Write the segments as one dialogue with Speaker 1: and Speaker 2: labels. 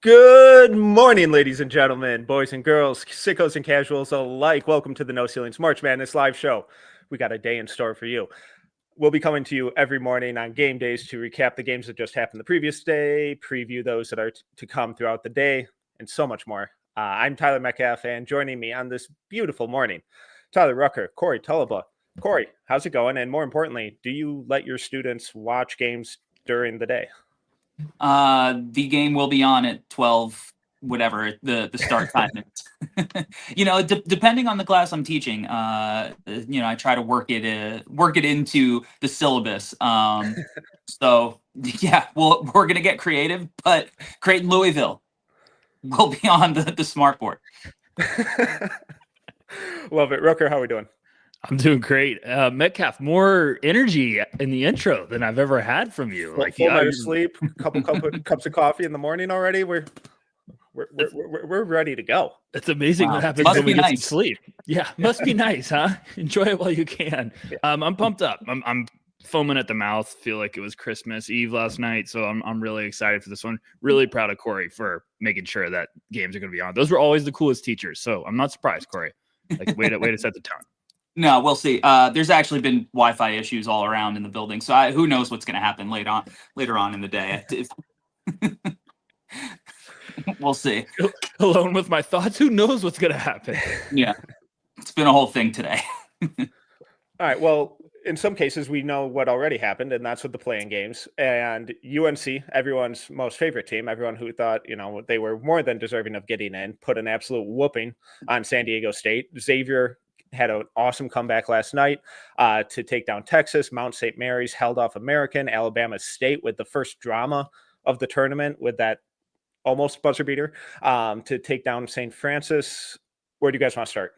Speaker 1: Good morning, ladies and gentlemen, boys and girls, sickos and casuals alike. Welcome to the No Ceilings March Madness live show. We got a day in store for you. We'll be coming to you every morning on game days to recap the games that just happened the previous day, preview those that are to come throughout the day, and so much more. I'm Tyler Metcalf, and joining me on this beautiful morning, Tyler Rucker, Corey Tulaba. Corey, how's it going? And more importantly, do you let your students watch games during the day?
Speaker 2: The game will be on at 12, whatever the start time is. Depending on the class I'm teaching, I try to work it into the syllabus. So yeah, we're gonna get creative, but Creighton Louisville will be on the smart board.
Speaker 1: Love it. Rucker, how are we doing?
Speaker 3: I'm doing great. Metcalf, more energy in the intro than I've ever had from you.
Speaker 1: Full night of sleep, couple cups of coffee in the morning already. We're ready to go.
Speaker 3: It's amazing what happens when we get some sleep. Yeah, must be nice, huh? Enjoy it while you can. Yeah. I'm pumped up. I'm foaming at the mouth. Feel like it was Christmas Eve last night, so I'm really excited for this one. Really proud of Corey for making sure that games are going to be on. Those were always the coolest teachers, so I'm not surprised, Corey. Like way to set the tone.
Speaker 2: No, we'll see. There's actually been Wi-Fi issues all around in the building, so who knows what's going to happen later on in the day. We'll see.
Speaker 3: Alone with my thoughts. Who knows what's going to happen?
Speaker 2: Yeah, it's been a whole thing today.
Speaker 1: All right. Well, in some cases, we know what already happened, and that's with the playing games. And UNC, everyone's most favorite team, everyone who thought they were more than deserving of getting in, put an absolute whooping on San Diego State. Xavier had an awesome comeback last night to take down Texas. Mount St. Mary's held off American. Alabama State with the first drama of the tournament with that almost buzzer beater to take down St. Francis. Where do you guys want to start?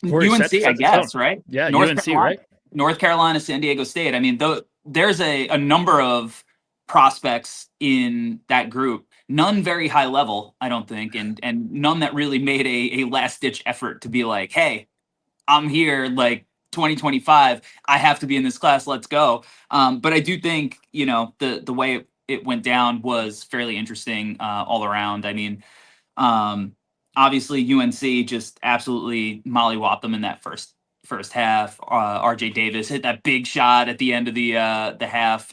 Speaker 2: UNC, I guess, right?
Speaker 3: Yeah, UNC, right?
Speaker 2: North Carolina, San Diego State. I mean, there's a number of prospects in that group. None very high level, I don't think, and none that really made a last ditch effort to be like, hey, I'm here, like 2025, I have to be in this class, let's go. But I do think, the way it went down was fairly interesting all around. I mean, obviously UNC just absolutely mollywopped them in that first half. RJ Davis hit that big shot at the end of the half.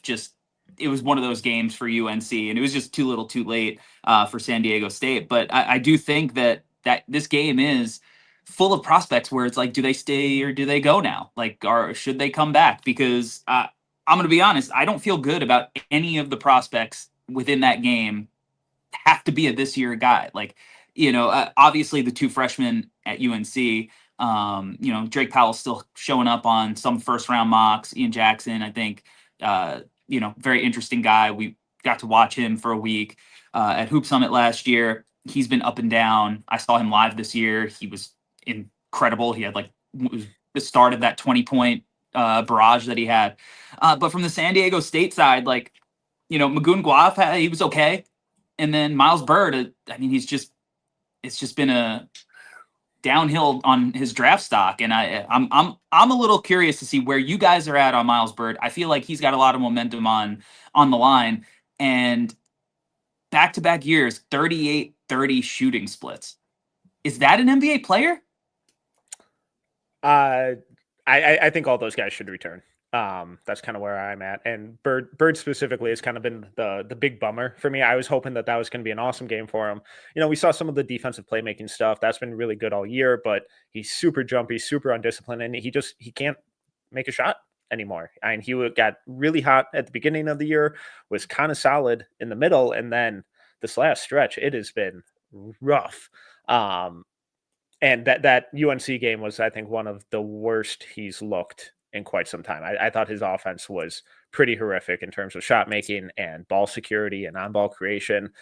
Speaker 2: It was one of those games for UNC, and it was just too little too late for San Diego State. But I do think that this game is full of prospects where it's like, do they stay or do they go now? Like, or should they come back? Because I'm going to be honest, I don't feel good about any of the prospects within that game have to be a this year guy. Like, obviously the two freshmen at UNC, Drake Powell's still showing up on some first round mocks. Ian Jackson, I think, very interesting guy. We got to watch him for a week at Hoop Summit last year. He's been up and down. I saw him live this year. He was incredible. He had the start of that 20-point barrage that he had. But from the San Diego State side, Magoon Guaf, he was okay. And then Miles Bird, it's just been a downhill on his draft stock, and I'm a little curious to see where you guys are at on Miles Bird. I feel like he's got a lot of momentum on the line, and back-to-back years, 38-30 shooting splits. Is that an NBA player?
Speaker 1: I think all those guys should return. That's kind of where I'm at. And Bird specifically has kind of been the big bummer for me. I was hoping that was going to be an awesome game for him. We saw some of the defensive playmaking stuff. That's been really good all year, but he's super jumpy, super undisciplined, and he can't make a shot anymore. And he got really hot at the beginning of the year, was kind of solid in the middle, and then this last stretch, it has been rough. And that UNC game was, I think, one of the worst he's looked in quite some time. I thought his offense was pretty horrific in terms of shot making and ball security and on-ball creation.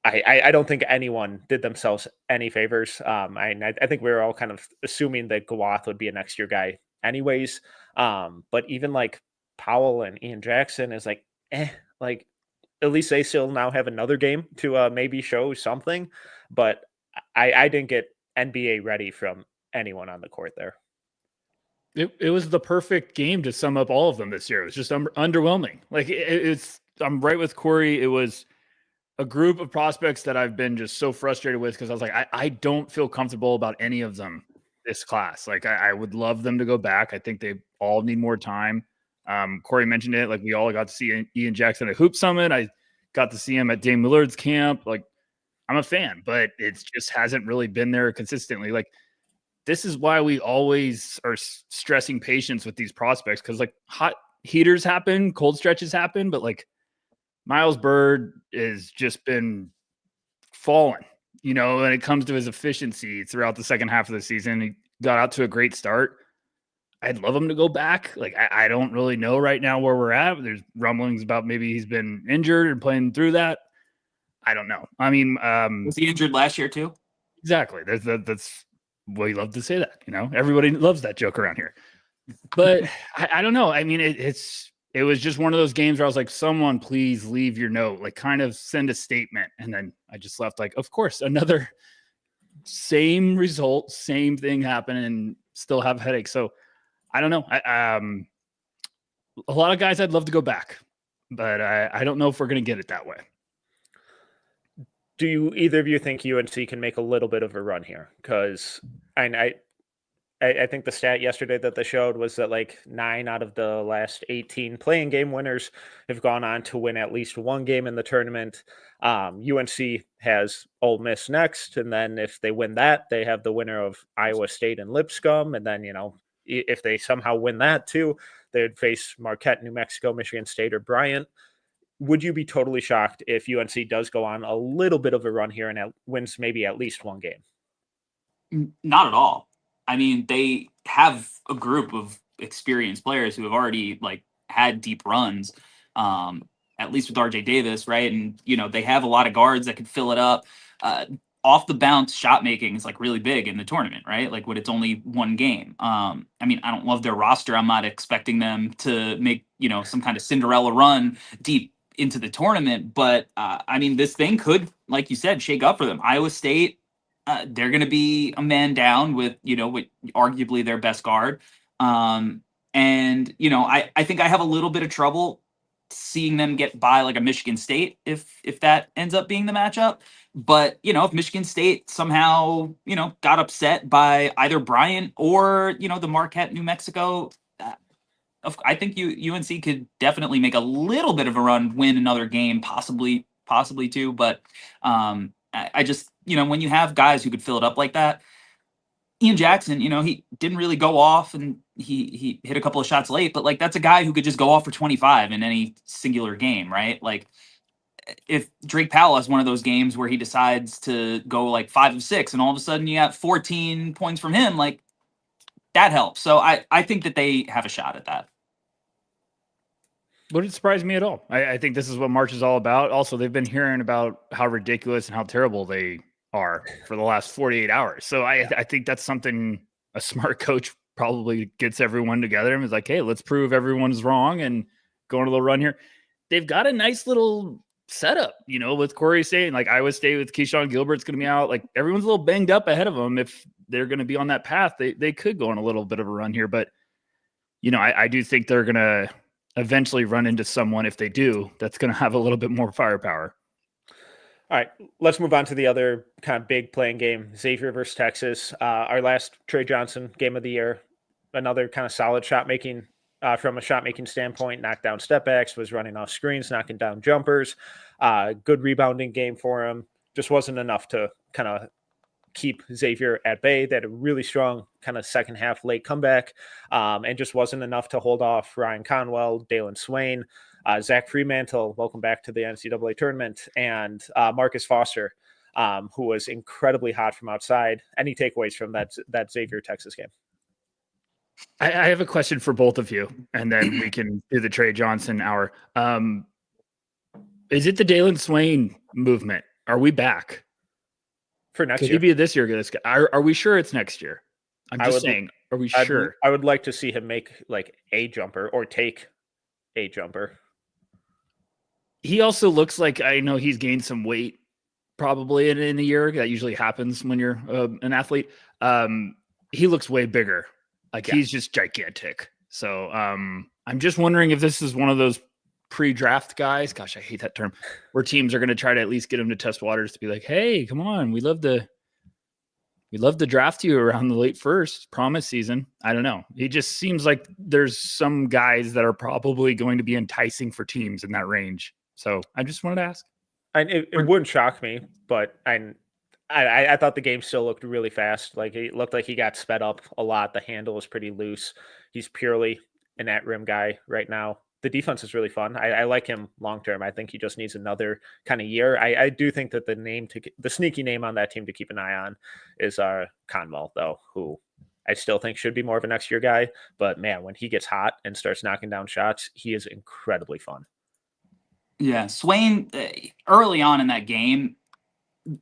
Speaker 1: I don't think anyone did themselves any favors. I think we were all kind of assuming that Guath would be a next year guy anyways. But even like Powell and Ian Jackson is like, at least they still now have another game to maybe show something. But I didn't get NBA ready from anyone on the court there.
Speaker 3: It was the perfect game to sum up all of them this year. It was just underwhelming. Like it's I'm right with Corey. It was a group of prospects that I've been just so frustrated with because I was like, I don't feel comfortable about any of them this class. Like I would love them to go back. I think they all need more time. Corey mentioned it. Like we all got to see Ian Jackson at Hoop Summit. I got to see him at Dame Lillard's camp. Like I'm a fan, but it just hasn't really been there consistently. Like this is why we always are stressing patience with these prospects because like hot heaters happen, cold stretches happen, but like Miles Bird has just been falling, when it comes to his efficiency throughout the second half of the season. He got out to a great start. I'd love him to go back. Like, I don't really know right now where we're at. There's rumblings about maybe he's been injured and playing through that. I don't know. I mean,
Speaker 2: was he injured last year too?
Speaker 3: Exactly. That's well, you love to say that, everybody loves that joke around here, but I don't know. I mean, it was just one of those games where I was like, someone please leave your note, like kind of send a statement. And then I just left like, of course, another same result, same thing happened and still have headaches. So I don't know. A lot of guys I'd love to go back, but I don't know if we're going to get it that way.
Speaker 1: Do either of you think UNC can make a little bit of a run here? Because I think the stat yesterday that they showed was that like 9 out of the last 18 playing game winners have gone on to win at least one game in the tournament. UNC has Ole Miss next, and then if they win that, they have the winner of Iowa State and Lipscomb, and then if they somehow win that too, they would face Marquette, New Mexico, Michigan State, or Bryant. Would you be totally shocked if UNC does go on a little bit of a run here and wins maybe at least one game?
Speaker 2: Not at all. I mean, they have a group of experienced players who have already had deep runs, at least with RJ Davis, right? And, they have a lot of guards that could fill it up. Off the bounce shot making is really big in the tournament, right? Like when it's only one game. I mean, I don't love their roster. I'm not expecting them to make, some kind of Cinderella run deep into the tournament, but I mean, this thing could, like you said, shake up for them. Iowa State, they're going to be a man down with, with arguably their best guard. And, I think I have a little bit of trouble seeing them get by like a Michigan State if that ends up being the matchup. But, if Michigan State somehow, got upset by either Bryant or, the Marquette, New Mexico, I think UNC could definitely make a little bit of a run, win another game, possibly two. But I just, when you have guys who could fill it up like that, Ian Jackson, he didn't really go off and he hit a couple of shots late, but that's a guy who could just go off for 25 in any singular game, right? Like if Drake Powell has one of those games where he decides to go 5 of 6 and all of a sudden you have 14 points from him, that helps. So I think that they have a shot at that.
Speaker 3: Wouldn't surprise me at all. I think this is what March is all about. Also, they've been hearing about how ridiculous and how terrible they are for the last 48 hours. So I think that's something a smart coach probably gets everyone together and is like, hey, let's prove everyone's wrong and go on a little run here. They've got a nice little setup, with Corey saying Iowa State with Keyshawn Gilbert's going to be out. Everyone's a little banged up ahead of them. If they're going to be on that path, they could go on a little bit of a run here. But, I do think they're going to eventually run into someone, if they do, that's going to have a little bit more firepower.
Speaker 1: All right, let's move on to the other kind of big playing game, Xavier versus Texas. Our last Trey Johnson game of the year, another kind of solid shot making from a shot making standpoint, knocked down step backs, was running off screens, knocking down jumpers. Good rebounding game for him. Just wasn't enough to kind of keep Xavier at bay. They had a really strong kind of second half late comeback, and just wasn't enough to hold off Ryan Conwell, Dalen Swain, Zach Fremantle, welcome back to the NCAA tournament, and Marcus Foster, who was incredibly hot from outside. Any takeaways from that Xavier Texas game?
Speaker 3: I have a question for both of you, and then we can do the Trey Johnson hour. Is it the Dalen Swain movement? Are we back?
Speaker 1: For next
Speaker 3: Could
Speaker 1: year?
Speaker 3: he be this year? Are we sure it's next year? I'm just saying, are we sure?
Speaker 1: I would like to see him make a jumper or take a jumper.
Speaker 3: He also looks like, I know he's gained some weight probably in a year. That usually happens when you're an athlete. He looks way bigger. He's just gigantic. So I'm just wondering if this is one of those pre-draft guys. Gosh, I hate that term. Where teams are going to try to at least get him to test waters to be like, hey, come on, we'd love to draft you around the late first promise season. I don't know. It just seems like there's some guys that are probably going to be enticing for teams in that range. So I just wanted to ask.
Speaker 1: It wouldn't shock me, but I thought the game still looked really fast. Like it looked like he got sped up a lot. The handle was pretty loose. He's purely an at-rim guy right now. The defense is really fun. I like him long term. I think he just needs another kind of year. I do think that the sneaky name on that team to keep an eye on is Conwell, though, who I still think should be more of a next year guy. But man, when he gets hot and starts knocking down shots, he is incredibly fun.
Speaker 2: Yeah, Swain, early on in that game,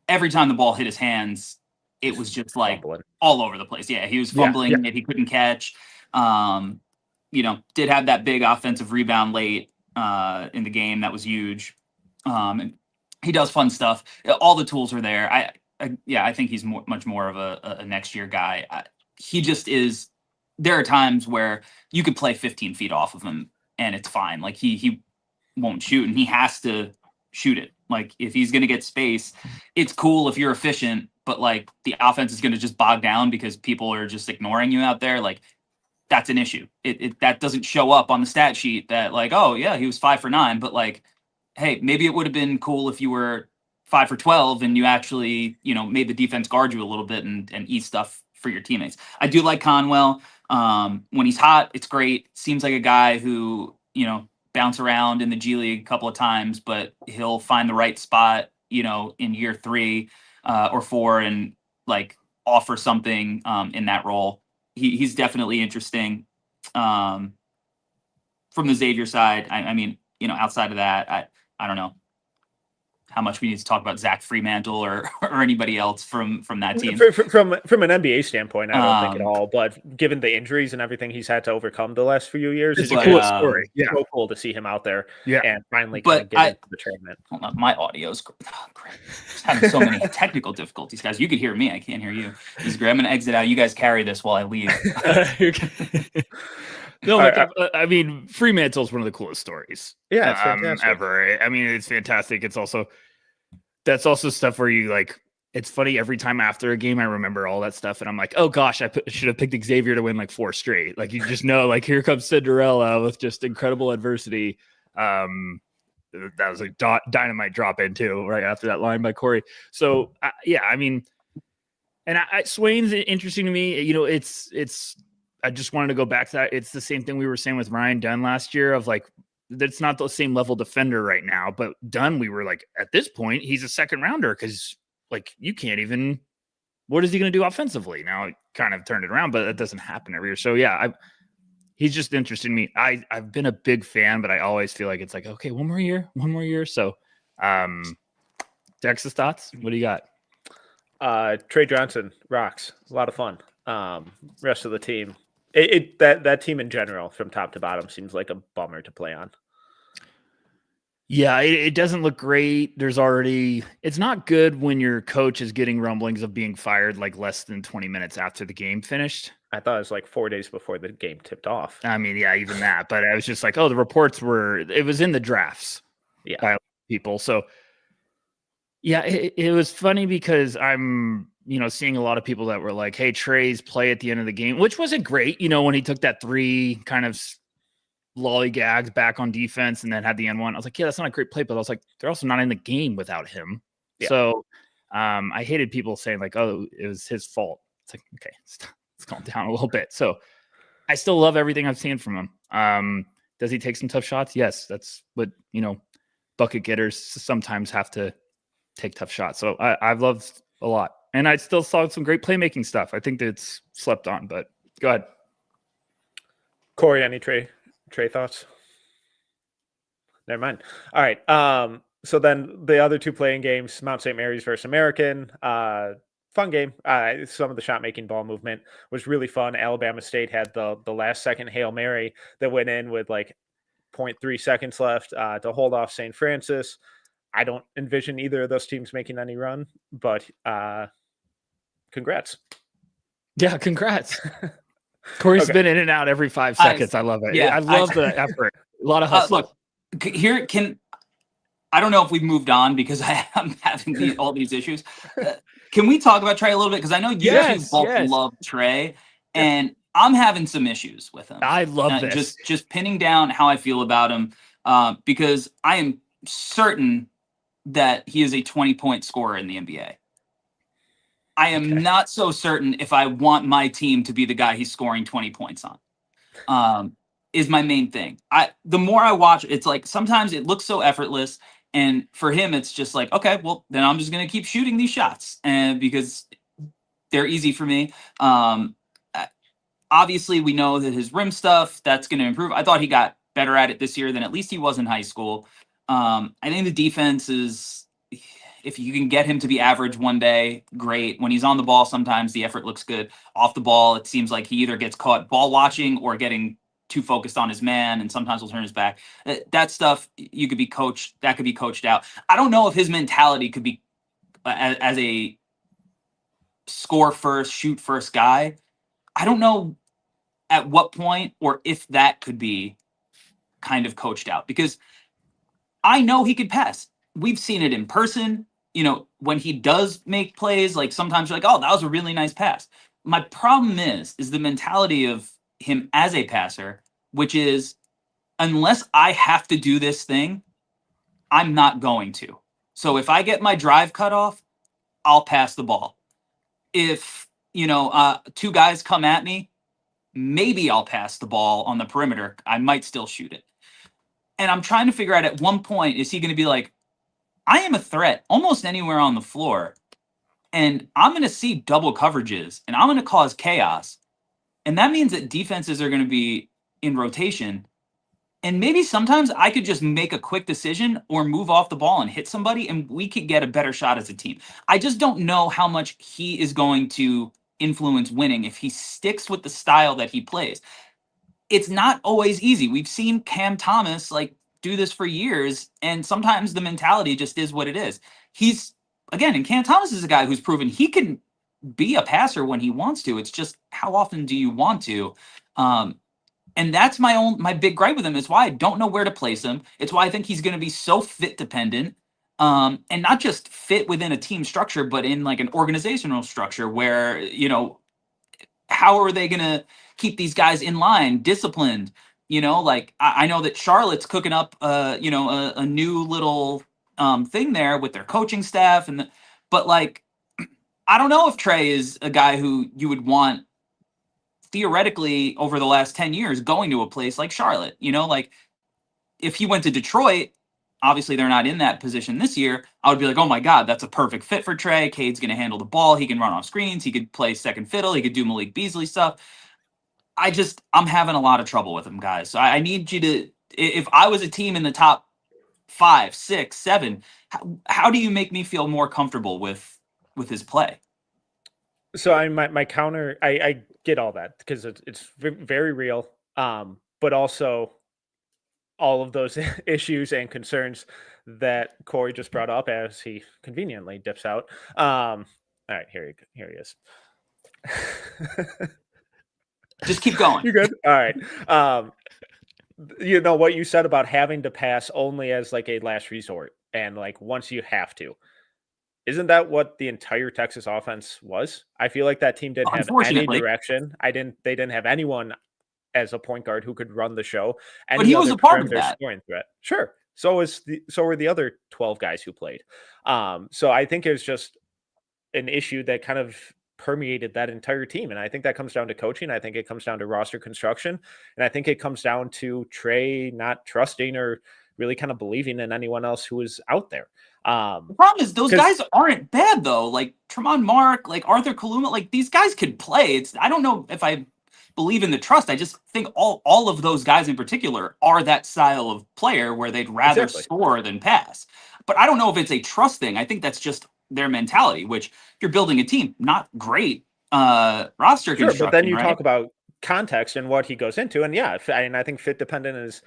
Speaker 2: every time the ball hit his hands, it was just like fumbling all over the place. Yeah, he was fumbling that he couldn't catch. Did have that big offensive rebound late in the game. That was huge. And he does fun stuff. All the tools are there. I think he's much more of a next year guy. He just is. There are times where you could play 15 feet off of him and it's fine. Like he won't shoot and he has to shoot it. Like if he's going to get space, it's cool if you're efficient, but like the offense is going to just bog down because people are just ignoring you out there. Like that's an issue. That doesn't show up on the stat sheet that like, oh yeah, he was 5 for 9, but like, hey, maybe it would have been cool if you were 5 for 12 and you actually, made the defense guard you a little bit and eat stuff for your teammates. I do like Conwell. When he's hot, it's great. Seems like a guy who, bounce around in the G League a couple of times, but he'll find the right spot, in year 3 or 4 and like offer something in that role. He's definitely interesting. From the Xavier side, I mean, outside of that, I don't know how much we need to talk about Zach Fremantle or anybody else from that team.
Speaker 1: From an NBA standpoint, I don't think at all. But given the injuries and everything he's had to overcome the last few years,
Speaker 3: it's a cool story. Yeah,
Speaker 1: so cool to see him out there.
Speaker 3: Yeah,
Speaker 1: and finally get into the tournament.
Speaker 2: Hold on, my audio's great. Just having so many technical difficulties, guys. You could hear me, I can't hear you. This is great. I'm gonna exit out. You guys carry this while I leave.
Speaker 3: No, I mean, Fremantle's one of the coolest stories.
Speaker 1: Yeah, it's fantastic.
Speaker 3: Ever. I mean, it's fantastic. That's also stuff where you like. It's funny every time after a game, I remember all that stuff, and I'm like, oh gosh, I should have picked Xavier to win like 4 straight. Like you just know, like here comes Cinderella with just incredible adversity. That was a dynamite drop in too, right after that line by Corey. So I mean, and Swain's interesting to me. It's. I just wanted to go back to that. It's the same thing we were saying with Ryan Dunn last year of like, that's not the same level defender right now, but Dunn, we were like, at this point, he's a second rounder because like you can't even, what is he going to do offensively? Now it kind of turned it around, but that doesn't happen every year. So yeah, he's just interested in me. I've been a big fan, but I always feel like it's like, okay, one more year. So Dex's thoughts, what do you got?
Speaker 1: Trey Johnson rocks. A lot of fun. Rest of the team. That team in general, from top to bottom, seems like a bummer to play on.
Speaker 3: Yeah, it doesn't look great. It's not good when your coach is getting rumblings of being fired like less than 20 minutes after the game finished.
Speaker 1: I thought it was like 4 days before the game tipped off.
Speaker 3: I mean, yeah, even that. But I was just like, oh, the reports it was in the drafts by people. So yeah, it was funny because I'm seeing a lot of people that were like, hey, Trey's play at the end of the game, which wasn't great, when he took that 3 kind of lollygags back on defense and then had the N1. I was like, yeah, that's not a great play, but I was like, they're also not in the game without him. Yeah. So I hated people saying like, oh, it was his fault. It's like, okay, let's calm down a little bit. So I still love everything I've seen from him. Does he take some tough shots? Yes. That's what, bucket getters sometimes have to take tough shots. So I've loved a lot. And I still saw some great playmaking stuff. I think that it's slept on, but go ahead.
Speaker 1: Corey, any Trey thoughts? Never mind. All right. So then the other 2 playing games, Mount St. Mary's versus American, fun game. Some of the shot making ball movement was really fun. Alabama State had the last second Hail Mary that went in with like 0.3 seconds left to hold off St. Francis. I don't envision either of those teams making any run, but congrats.
Speaker 3: Yeah, congrats. Corey's been in and out every 5 seconds. I love it. Yeah, I love the effort. A lot of hustle.
Speaker 2: Look, Here I don't know if we've moved on because I am having all these issues. Can we talk about Trey a little bit? Because I know you two both love Trey, and I'm having some issues with him.
Speaker 3: I love this.
Speaker 2: Just pinning down how I feel about him, because I am certain that he is a 20-point scorer in the NBA. I am not so certain if I want my team to be the guy he's scoring 20 points on. Is my main thing. The more I watch, it's like sometimes it looks so effortless. And for him, it's just like, okay, well, then I'm just going to keep shooting these shots, and because they're easy for me. Obviously, we know that his rim stuff, that's going to improve. I thought he got better at it this year than at least he was in high school. I think the defense is, if you can get him to be average one day, great. When he's on the ball, sometimes the effort looks good. Off the ball, it seems like he either gets caught ball watching or getting too focused on his man, and sometimes he'll turn his back. That stuff you could be coached. That could be coached out. I don't know if his mentality could be as a score first, shoot first guy. I don't know at what point or if that could be kind of coached out, because I know he could pass. We've seen it in person. When he does make plays, like sometimes you're like, oh, that was a really nice pass. My problem is the mentality of him as a passer, which is, unless I have to do this thing, I'm not going to. So if I get my drive cut off, I'll pass the ball. If, two guys come at me, maybe I'll pass the ball on the perimeter. I might still shoot it. And I'm trying to figure out, at one point, is he going to be like, I am a threat almost anywhere on the floor, and I'm going to see double coverages, and I'm going to cause chaos. And that means that defenses are going to be in rotation. And maybe sometimes I could just make a quick decision or move off the ball and hit somebody, and we could get a better shot as a team. I just don't know how much he is going to influence winning if he sticks with the style that he plays. It's not always easy. We've seen Cam Thomas do this for years, and sometimes the mentality just is what it is. And Cam Thomas is a guy who's proven he can be a passer when he wants to. It's just, how often do you want to? And that's my big gripe with him. It's why I don't know where to place him. It's why I think he's going to be so fit dependent, and not just fit within a team structure, but in an organizational structure where, how are they going to keep these guys in line, disciplined? I know that Charlotte's cooking up, a new little thing there with their coaching staff, but I don't know if Trey is a guy who you would want theoretically over the last 10 years going to a place like Charlotte. If he went to Detroit, obviously they're not in that position this year, I would be like, oh my God, that's a perfect fit for Trey. Cade's going to handle the ball. He can run off screens. He could play second fiddle. He could do Malik Beasley stuff. I'm having a lot of trouble with him, guys. So I need you to, if I was a team in the top 5, 6, 7, how do you make me feel more comfortable with his play?
Speaker 1: So my counter, I get all that because it's very real. But also all of those issues and concerns that Corey just brought up as he conveniently dips out. All right, here he is.
Speaker 2: Just keep going.
Speaker 1: You're good. All right. What you said about having to pass only as a last resort, and once you have to. Isn't that what the entire Texas offense was? I feel like that team didn't have any direction. They didn't have anyone as a point guard who could run the show.
Speaker 2: But he was a part of that.
Speaker 1: Scoring threat. Sure. So were the other 12 guys who played. So I think it was just an issue that kind of permeated that entire team. And I think that comes down to coaching. I think it comes down to roster construction. And I think it comes down to Trey not trusting or really kind of believing in anyone else who is out there.
Speaker 2: The problem is those guys aren't bad though. Like Tremont Mark, like Arthur Kaluma, these guys could play. I don't know if I believe in the trust. I just think all of those guys in particular are that style of player where they'd rather score than pass. But I don't know if it's a trust thing. I think that's just their mentality, which if you're building a team, not great roster construction.
Speaker 1: But then you talk about context and what he goes into. And yeah, and I think fit dependent is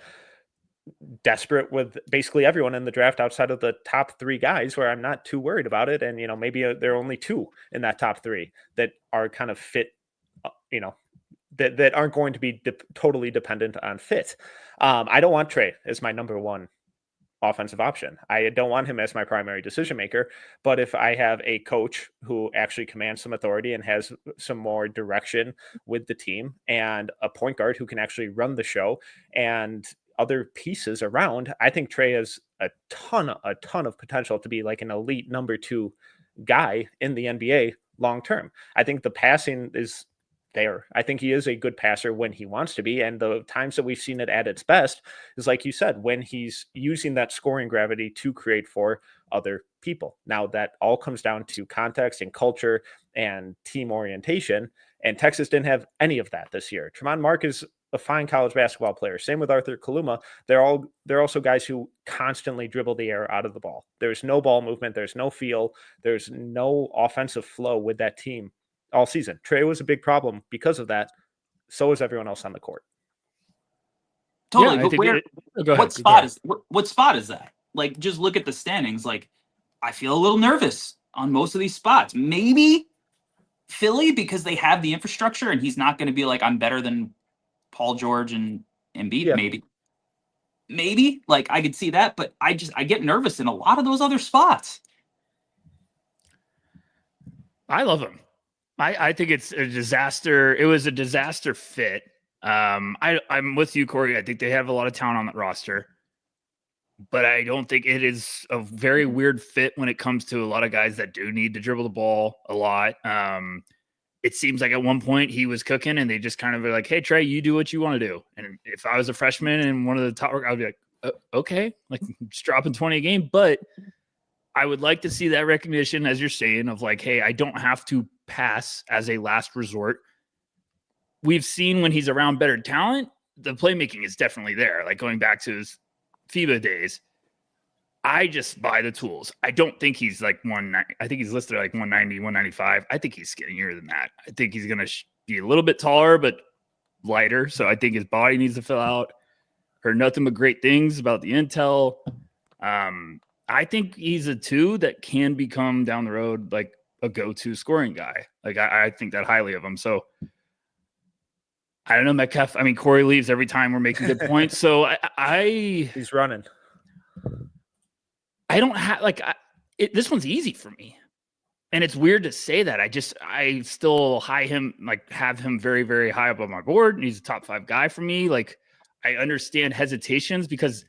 Speaker 1: desperate with basically everyone in the draft outside of the top 3 guys, where I'm not too worried about it. And, maybe there are only 2 in that top 3 that are kind of fit, that aren't going to be totally dependent on fit. I don't want Trey as my number 1 offensive option. I don't want him as my primary decision maker, but if I have a coach who actually commands some authority and has some more direction with the team, and a point guard who can actually run the show, and other pieces around, I think Trey has a ton of potential to be like an elite number 2 guy in the NBA long term. I think the passing is there. I think he is a good passer when he wants to be. And the times that we've seen it at its best is, like you said, when he's using that scoring gravity to create for other people. Now, that all comes down to context and culture and team orientation. And Texas didn't have any of that this year. Tremont Mark is a fine college basketball player. Same with Arthur Kaluma. They're also guys who constantly dribble the air out of the ball. There's no ball movement. There's no feel. There's no offensive flow with that team all season. Trey was a big problem because of that. So is everyone else on the court.
Speaker 2: Totally. Yeah, but what spot is that? Like, just look at the standings. Like, I feel a little nervous on most of these spots. Maybe Philly, because they have the infrastructure and he's not going to be like, I'm better than Paul George and Embiid. Yeah. Maybe like I could see that, but I get nervous in a lot of those other spots.
Speaker 3: I love him. I think it's a disaster. It was a disaster fit. I'm with you, Corey. I think they have a lot of talent on that roster, but I don't think it is a very weird fit when it comes to a lot of guys that do need to dribble the ball a lot. It seems like at one point he was cooking and they just kind of were like, hey, Trey, you do what you want to do. And if I was a freshman and one of the top, I'd be like, okay, like just dropping 20 a game. But I would like to see that recognition, as you're saying, of like, hey, I don't have to pass as a last resort. We've seen when he's around better talent, the playmaking is definitely there. Like going back to his FIBA days, I just buy the tools. I don't think he's like 190. I think he's listed like 190, 195. I think he's skinnier than that. I think he's going to be a little bit taller, but lighter. So I think his body needs to fill out. Heard nothing but great things about the intel. I think he's a 2 that can become down the road like a go-to scoring guy. Like I think that highly of him. So I don't know, Metcalf. I mean, Corey leaves every time we're making good points. So
Speaker 1: he's running.
Speaker 3: I don't have this one's easy for me. And it's weird to say that. I still have him very, very high up on my board. And he's a top 5 guy for me. Like I understand hesitations because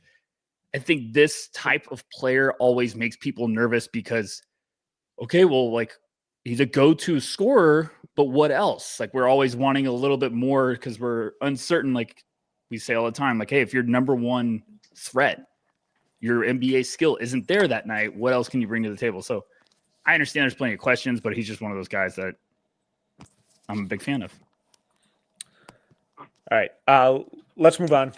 Speaker 3: I think this type of player always makes people nervous because, okay, well, like he's a go-to scorer, but what else? Like we're always wanting a little bit more because we're uncertain. Like we say all the time, like, hey, if you're number 1 threat, your NBA skill isn't there that night, what else can you bring to the table? So I understand there's plenty of questions, but he's just one of those guys that I'm a big fan of.
Speaker 1: All right. Let's move on.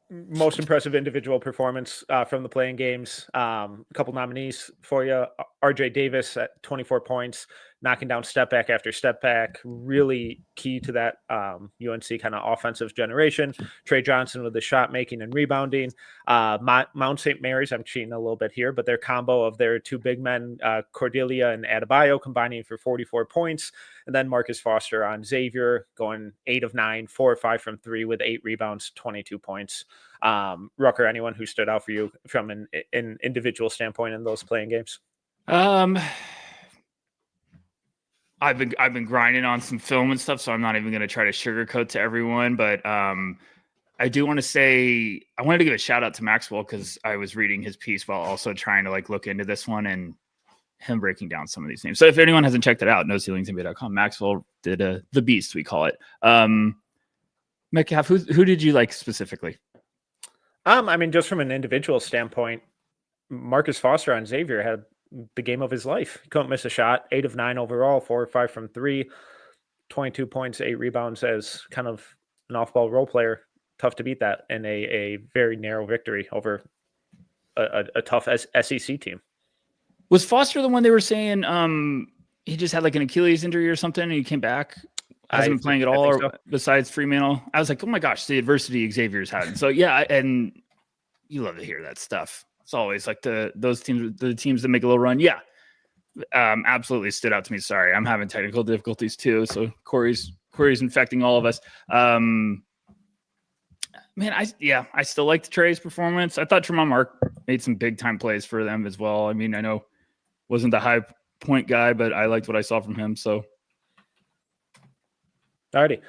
Speaker 1: Most impressive individual performance from the playing games. A couple nominees for you. RJ Davis at 24 points, knocking down step back after step back. Really key to that UNC kind of offensive generation. Trey Johnson with the shot making and rebounding. Mount St. Mary's, I'm cheating a little bit here, but their combo of their 2 big men, Cordelia and Adebayo, combining for 44 points. And then Marcus Foster on Xavier going 8 of 9, 4 or 5 from 3 with 8 rebounds, 22 points. Rucker, anyone who stood out for you from an individual standpoint in those playing games?
Speaker 3: I've been grinding on some film and stuff, so I'm not even going to try to sugarcoat to everyone. But I do want to say I wanted to give a shout out to Maxwell because I was reading his piece while also trying to like look into this one and him breaking down some of these names. So if anyone hasn't checked it out, noceilingsnba.com. Maxwell did the beast, we call it. Metcalf, who did you like specifically?
Speaker 1: I mean, just from an individual standpoint, Marcus Foster on Xavier had the game of his life. He couldn't miss a shot. 8 of 9 overall, 4 or 5 from 3, 22 points, 8 rebounds as kind of an off-ball role player. Tough to beat that in a very narrow victory over a tough SEC team.
Speaker 3: Was Foster the one they were saying he just had like an Achilles injury or something and he came back? Hasn't been playing at all so. Besides Fremantle. I was like, oh my gosh, the adversity Xavier's had. So yeah, and you love to hear that stuff. It's always like the teams that make a little run. Yeah, absolutely stood out to me. Sorry, I'm having technical difficulties too. So Corey's infecting all of us. Man, I still like the Trey's performance. I thought Tremont Mark made some big time plays for them as well. I mean, I know wasn't the high point guy, but I liked what I saw from him. So,
Speaker 1: alrighty,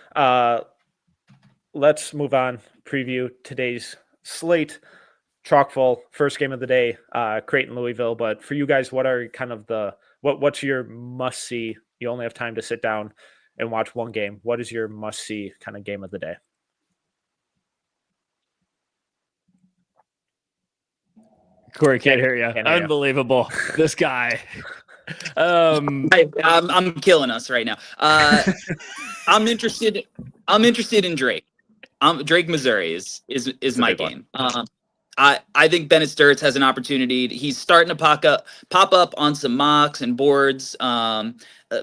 Speaker 1: let's move on. Preview today's slate. Chock full, first game of the day, Creighton, Louisville. But for you guys, what are kind of what's your must see? You only have time to sit down and watch one game. What is your must see kind of game of the day?
Speaker 3: Corey can't hear you. Unbelievable. This guy.
Speaker 2: I'm killing us right now. I'm interested in Drake. Drake, Missouri is my game. I think Bennett Sturts has an opportunity. He's starting to pop up on some mocks and boards,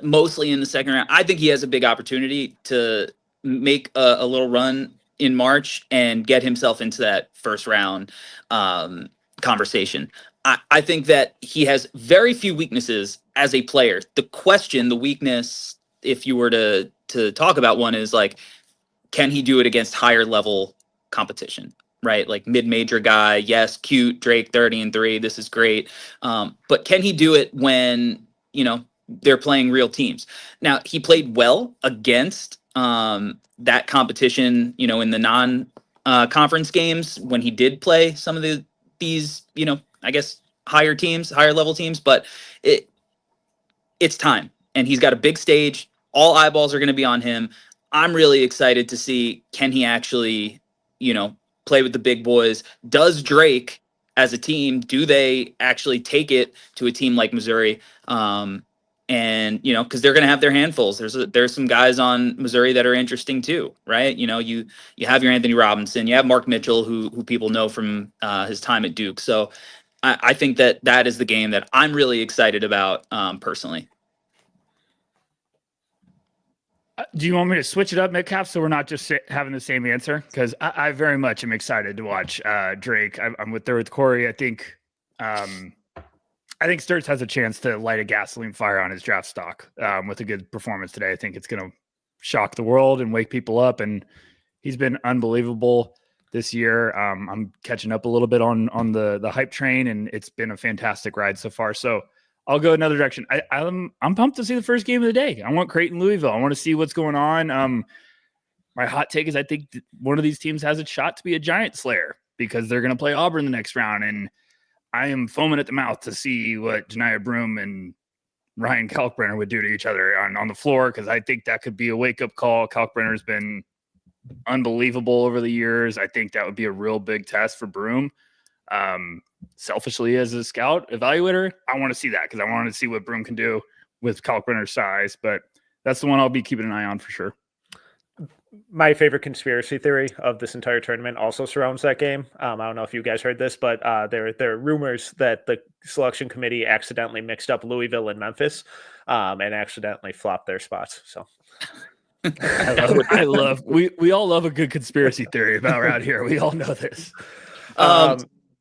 Speaker 2: mostly in the second round. I think he has a big opportunity to make a little run in March and get himself into that first round conversation. I think that he has very few weaknesses as a player. The weakness, if you were to talk about one, is like, can he do it against higher level competition, right? Like mid-major guy, yes, cute, Drake 30-3, this is great. But can he do it when, they're playing real teams? Now, he played well against that competition, in the non-conference games when he did play some of these, I guess higher level teams, but it's time. And he's got a big stage. All eyeballs are going to be on him. I'm really excited to see, can he actually, play with the big boys? Does Drake as a team, do they actually take it to a team like Missouri? And, because they're going to have their handfuls. There's some guys on Missouri that are interesting too, right? You have your Anthony Robinson, you have Mark Mitchell, who people know from his time at Duke. So I think that is the game that I'm really excited about personally.
Speaker 3: Do you want me to switch it up, Metcalf, so we're not just having the same answer? Because I very much am excited to watch Drake. I'm with Corey. I think Sturts has a chance to light a gasoline fire on his draft stock with a good performance today. I think it's going to shock the world and wake people up. And he's been unbelievable this year. I'm catching up a little bit on the hype train, and it's been a fantastic ride so far. So I'll go another direction. I'm pumped to see the first game of the day. I want Creighton, Louisville. I want to see what's going on. My hot take is I think one of these teams has a shot to be a giant slayer because they're going to play Auburn the next round. And I am foaming at the mouth to see what Janiah Broome and Ryan Kalkbrenner would do to each other on the floor, because I think that could be a wake-up call. Kalkbrenner's been unbelievable over the years. I think that would be a real big test for Broome. Selfishly, as a scout evaluator, I want to see that because I want to see what Broome can do with Kalkbrenner's size. But that's the one I'll be keeping an eye on for sure.
Speaker 1: My favorite conspiracy theory of this entire tournament also surrounds that game. I don't know if you guys heard this, but there are rumors that the selection committee accidentally mixed up Louisville and Memphis and accidentally flopped their spots. So
Speaker 3: we all love a good conspiracy theory about around here. We all know this.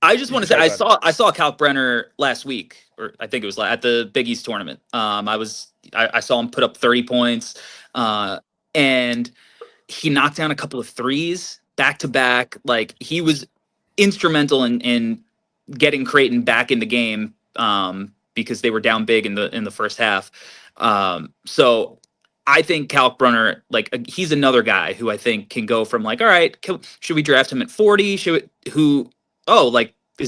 Speaker 2: I just want to say I saw Kalkbrenner last week, or I think it was at the Big East tournament. I saw him put up 30 points, and he knocked down a couple of threes back to back. Like, he was instrumental in getting Creighton back in the game because they were down big in the first half. So I think Kalkbrenner, he's another guy who I think can go from all right, should we draft him at 40? Is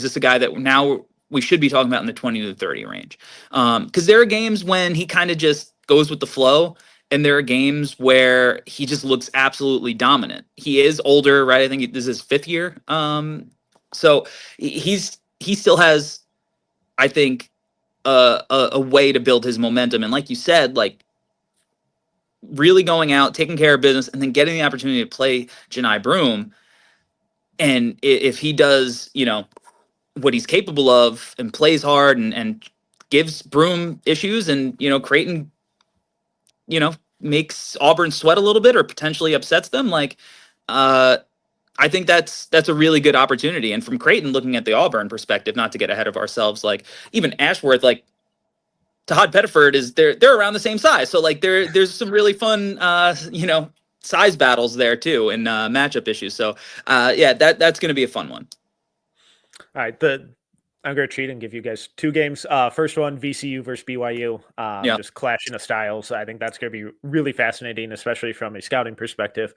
Speaker 2: this a guy that now we should be talking about in the 20 to 30 range? Because there are games when he kind of just goes with the flow, and there are games where he just looks absolutely dominant. He is older, right? I think this is his 5th year. So he still has, I think, a way to build his momentum. And like you said, really going out, taking care of business, and then getting the opportunity to play Janiah Broome. And if he does, what he's capable of and plays hard and gives Broome issues, and, Creighton, makes Auburn sweat a little bit or potentially upsets them, I think that's a really good opportunity. And from Creighton, looking at the Auburn perspective, not to get ahead of ourselves, even Ashworth, Todd Pettiford they're around the same size. So there's some really fun, size battles there too, and matchup issues. So yeah, that's going to be a fun one.
Speaker 1: All right, I'm going to cheat and give you guys 2 games. First one, VCU versus BYU. Just clashing of styles. I think that's going to be really fascinating, especially from a scouting perspective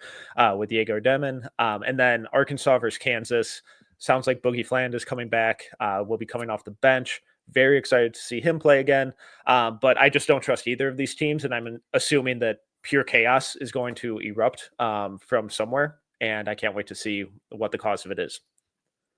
Speaker 1: with Diego Demon. And then Arkansas versus Kansas. Sounds like Boogie Fland is coming back. Will be coming off the bench. Very excited to see him play again. But I just don't trust either of these teams, and I'm assuming that pure chaos is going to erupt from somewhere, and I can't wait to see what the cause of it is.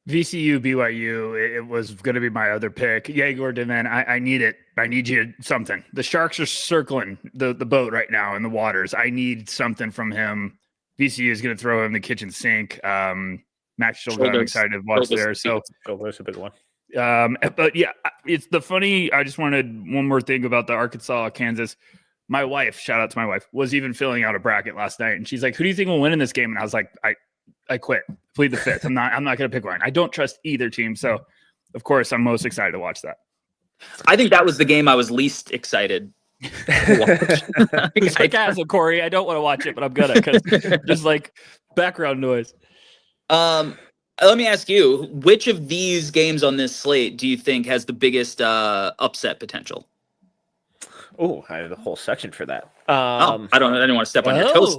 Speaker 3: VCU, BYU, it was going to be my other pick. Yegor Devan, I need it. I need you something. The Sharks are circling the boat right now in the waters. I need something from him. VCU is going to throw him the kitchen sink. Max Schultz, I'm excited to watch there. So
Speaker 1: there's a big one.
Speaker 3: But yeah, it's the funny. I just wanted one more thing about the Arkansas, Kansas. My wife, shout out to my wife, was even filling out a bracket last night, and she's like, "Who do you think will win in this game?" And I was like, I quit. Plead the fifth. I'm not going to pick one. I don't trust either team. So, of course, I'm most excited to watch that.
Speaker 2: I think that was the game I was least excited to watch.
Speaker 3: It's sarcasm, Corey. I don't want to watch it, but I'm gonna because just like background noise.
Speaker 2: Let me ask you, which of these games on this slate do you think has the biggest upset potential?
Speaker 1: Oh, I have a whole section for that.
Speaker 2: I didn't want to step on your toes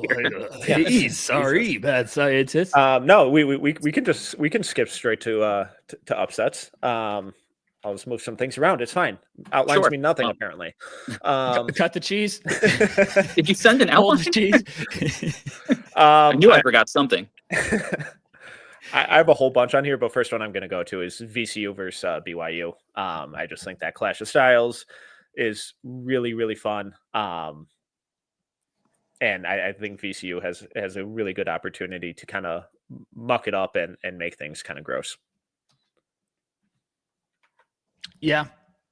Speaker 2: here.
Speaker 3: Geez, sorry, bad scientist.
Speaker 1: No, we can skip straight to upsets. I'll just move some things around. It's fine. Outlines mean nothing apparently.
Speaker 3: Cut the cheese.
Speaker 2: Did you send an outline?
Speaker 3: Cheese?
Speaker 2: I knew I forgot something.
Speaker 1: I have a whole bunch on here, but first one I'm going to go to is VCU versus BYU. I just think that clash of styles is really, really fun. And I think VCU has a really good opportunity to kind of muck it up and make things kind of gross.
Speaker 3: Yeah.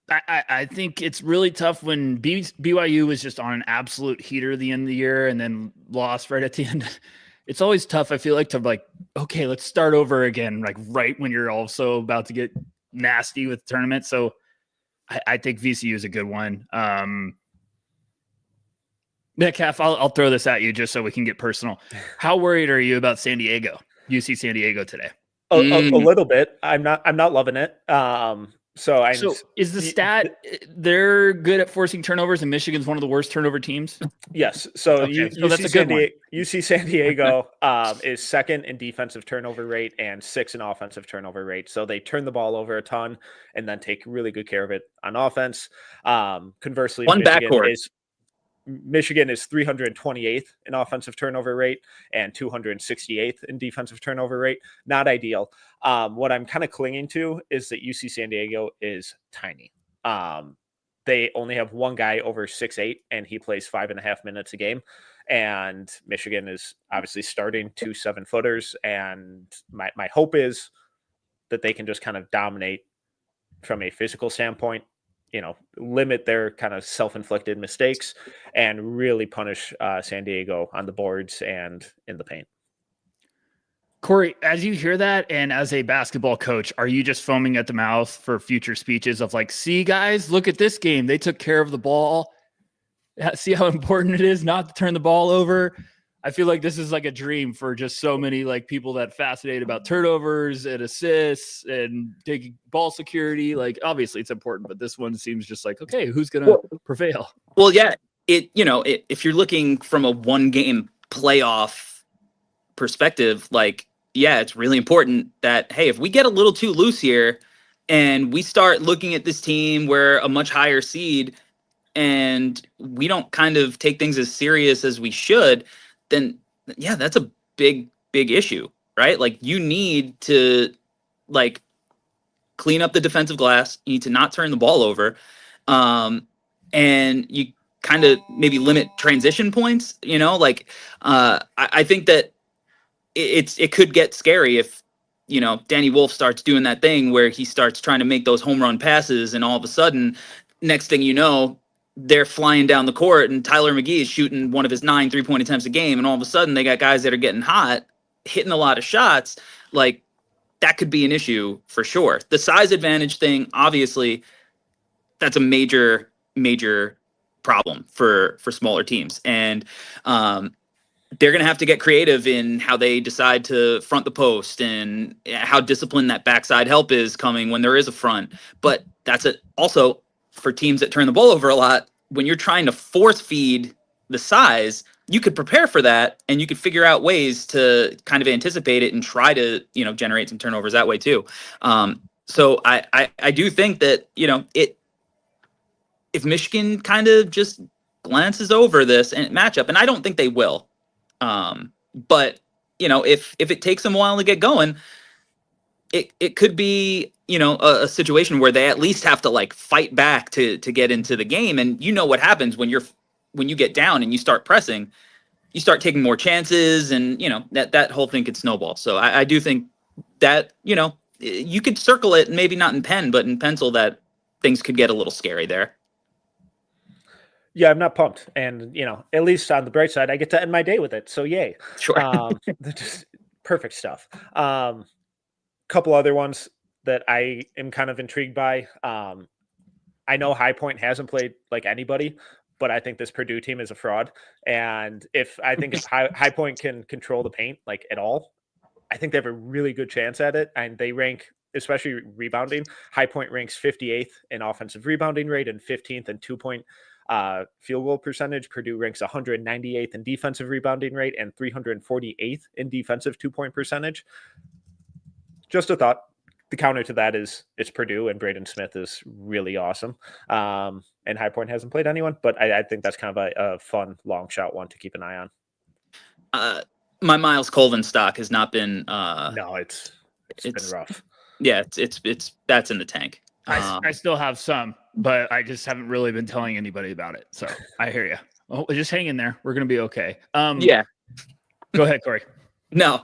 Speaker 3: I think it's really tough when BYU was just on an absolute heater at the end of the year and then lost right at the end. It's always tough, I feel like, to like, okay, let's start over again, like right when you're also about to get nasty with the tournament. So I think VCU is a good one. Metcalf, I'll throw this at you just so we can get personal. How worried are you about San Diego, UC San Diego today?
Speaker 1: A little bit. I'm not loving it. So
Speaker 3: is the stat they're good at forcing turnovers and Michigan's one of the worst turnover teams?
Speaker 1: Yes. So,
Speaker 3: okay, so that's a good one.
Speaker 1: UC San Diego is second in defensive turnover rate and 6th in offensive turnover rate. So they turn the ball over a ton and then take really good care of it on offense. Conversely, Michigan is 328th in offensive turnover rate and 268th in defensive turnover rate. Not ideal. What I'm kind of clinging to is that UC San Diego is tiny. They only have one guy over 6'8", and he plays 5.5 minutes a game. And Michigan is obviously starting 2 7-footers. And my hope is that they can just kind of dominate from a physical standpoint, limit their kind of self-inflicted mistakes and really punish San Diego on the boards and in the paint.
Speaker 3: Corey, as you hear that, and as a basketball coach, are you just foaming at the mouth for future speeches of like, see guys, look at this game. They took care of the ball. See how important it is not to turn the ball over. I feel like this is like a dream for just so many like people that fascinate about turnovers and assists and taking ball security. Like obviously it's important, but this one seems just like, okay, who's going to prevail?
Speaker 2: Well, yeah, if you're looking from a 1-game playoff perspective, like, yeah, it's really important that, hey, if we get a little too loose here and we start looking at this team, we're a much higher seed and we don't kind of take things as serious as we should, then yeah, that's a big issue, right? Like you need to like clean up the defensive glass. You need to not turn the ball over. And you kind of maybe limit transition points, I think that it could get scary if, Danny Wolf starts doing that thing where he starts trying to make those home run passes and all of a sudden, next thing you know, they're flying down the court and Tyler McGee is shooting one of his 9 3-point attempts a game. And all of a sudden they got guys that are getting hot, hitting a lot of shots. Like that could be an issue for sure. The size advantage thing, obviously that's a major problem for smaller teams. And they're going to have to get creative in how they decide to front the post and how disciplined that backside help is coming when there is a front. But that's it. Also, for teams that turn the ball over a lot, when you're trying to force feed the size, you could prepare for that and you could figure out ways to kind of anticipate it and try to, generate some turnovers that way too. So I do think that, if Michigan kind of just glances over this and matchup, and I don't think they will, but if it takes them a while to get going, it could be a situation where they at least have to like fight back to get into the game. And what happens when you get down and you start pressing, you start taking more chances, and that whole thing could snowball. So I do think that you could circle it, maybe not in pen, but in pencil, that things could get a little scary there.
Speaker 1: Yeah, I'm not pumped. And, at least on the bright side, I get to end my day with it. So yay.
Speaker 2: Sure.
Speaker 1: Just perfect stuff. Couple other ones that I am kind of intrigued by. I know High Point hasn't played like anybody, but I think this Purdue team is a fraud. And if High Point can control the paint like at all, I think they have a really good chance at it. And they rank, especially rebounding. High Point ranks 58th in offensive rebounding rate and 15th in 2-point field goal percentage. Purdue ranks 198th in defensive rebounding rate and 348th in defensive 2-point percentage. Just a thought. The counter to that is it's Purdue, and Braden Smith is really awesome. And High Point hasn't played anyone, but I think that's kind of a fun long shot one to keep an eye on.
Speaker 2: My Miles Colvin stock has not been.
Speaker 1: No, it's been rough.
Speaker 2: Yeah, it's that's in the tank.
Speaker 3: I still have some, but I just haven't really been telling anybody about it. So I hear you. Oh, just hang in there. We're gonna be okay.
Speaker 2: Yeah.
Speaker 3: Go ahead, Corey.
Speaker 2: No,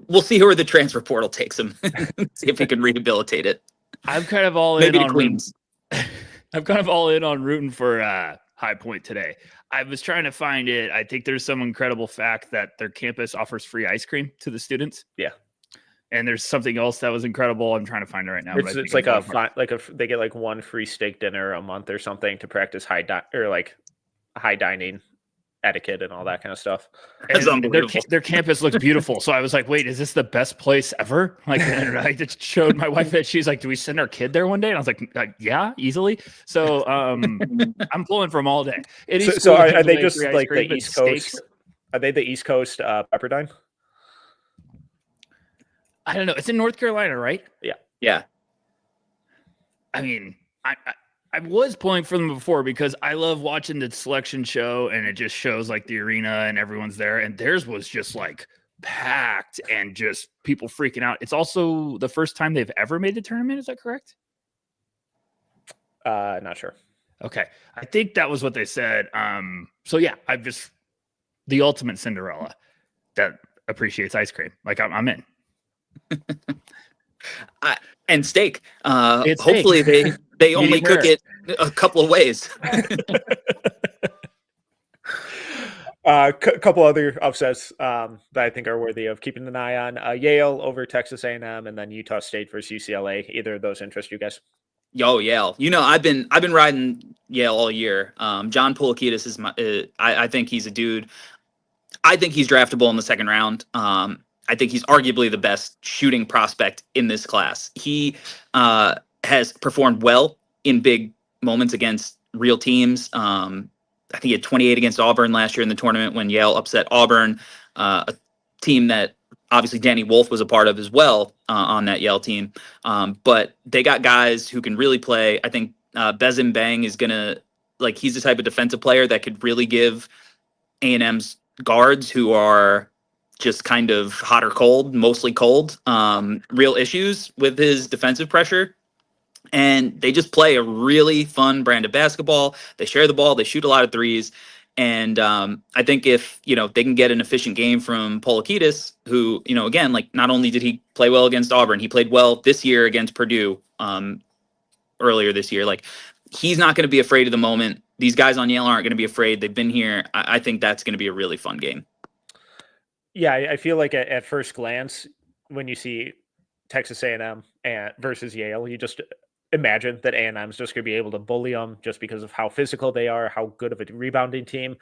Speaker 2: we'll see where the transfer portal takes him. See if he can rehabilitate it.
Speaker 3: I'm kind of all
Speaker 2: Maybe
Speaker 3: in on
Speaker 2: Queens.
Speaker 3: I'm kind of all in on rooting for High Point today. I was trying to find it. I think there's some incredible fact that their campus offers free ice cream to the students.
Speaker 1: Yeah.
Speaker 3: And there's something else that was incredible. I'm trying to find it right now.
Speaker 1: It's like they get like one free steak dinner a month or something to practice high dining etiquette and all that kind of stuff.
Speaker 2: That's unbelievable.
Speaker 3: Their campus looks beautiful. So I was like, wait, is this the best place ever? Like, and I just showed my wife that. She's like, do we send our kid there one day? And I was like yeah, easily. So I'm pulling from all day.
Speaker 1: So are they just like the East Coast? Steaks? Are they the East Coast Pepperdine?
Speaker 3: I don't know. It's in North Carolina, right?
Speaker 2: Yeah.
Speaker 3: I mean, I was pulling for them before because I love watching the selection show, and it just shows like the arena and everyone's there, and theirs was just like packed and just people freaking out. It's also the first time they've ever made the tournament. Is that correct?
Speaker 1: Not sure.
Speaker 3: Okay. I think that was what they said. So yeah, the ultimate Cinderella that appreciates ice cream. Like I'm in.
Speaker 2: And steak. Hopefully they only cook it a couple of ways.
Speaker 1: Couple other upsets that I think are worthy of keeping an eye on. Yale over Texas A&M, and then Utah State versus UCLA. Either of those interest you guys?
Speaker 2: Yo, Yale. I've been riding Yale all year. John Poulikitis is I think he's a dude. I think he's draftable in the second round. I think he's arguably the best shooting prospect in this class. He has performed well in big moments against real teams. I think he had 28 against Auburn last year in the tournament when Yale upset Auburn, a team that obviously Danny Wolf was a part of as well on that Yale team. But they got guys who can really play. I think Bezim Bang is going to, he's the type of defensive player that could really give A&M's guards who are just kind of hot or cold, mostly cold, real issues with his defensive pressure. And they just play a really fun brand of basketball. They share the ball. They shoot a lot of threes. And I think if, they can get an efficient game from Poulikitis, who, again, not only did he play well against Auburn, he played well this year against Purdue earlier this year. He's not going to be afraid of the moment. These guys on Yale aren't going to be afraid. They've been here. I think that's going to be a really fun game.
Speaker 1: Yeah, I feel like at first glance, when you see Texas A&M versus Yale, you just imagine that A&M is just going to be able to bully them just because of how physical they are, how good of a rebounding team.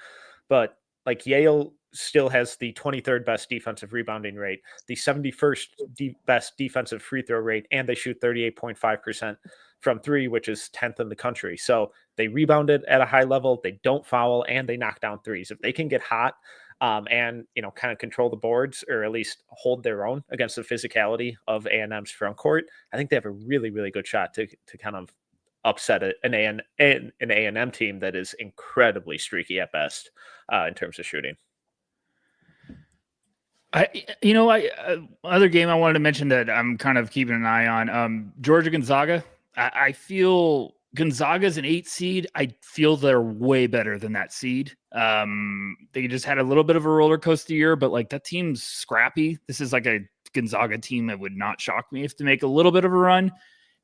Speaker 1: But Yale still has the 23rd best defensive rebounding rate, the 71st best defensive free throw rate, and they shoot 38.5% from three, which is 10th in the country. So they rebounded at a high level, they don't foul, and they knock down threes. If they can get hot and, kind of control the boards, or at least hold their own against the physicality of A&M's front court, I think they have a really, really good shot to kind of upset an A&M team that is incredibly streaky at best in terms of shooting.
Speaker 3: Other game I wanted to mention that I'm kind of keeping an eye on, Georgia Gonzaga. I feel Gonzaga's an 8 seed. I feel they're way better than that seed. They just had a little bit of a roller coaster year, but like that team's scrappy. This is like a Gonzaga team that would not shock me if to make a little bit of a run.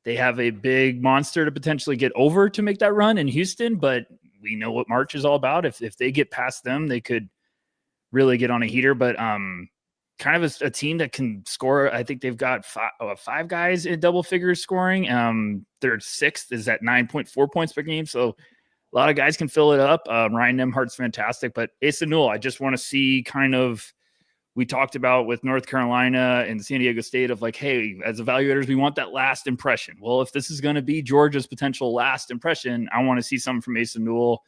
Speaker 3: They have a big monster to potentially get over to make that run in Houston, but we know what March is all about. If they get past them, they could really get on a heater. But kind of a team that can score. I think they've got five guys in double figures scoring. Their sixth is at 9.4 points per game. So a lot of guys can fill it up. Ryan Nembhard's fantastic, but Asa Newell, I just want to see kind of, we talked about with North Carolina and San Diego State of like, hey, as evaluators, we want that last impression. Well, if this is going to be Georgia's potential last impression, I want to see something from Asa Newell,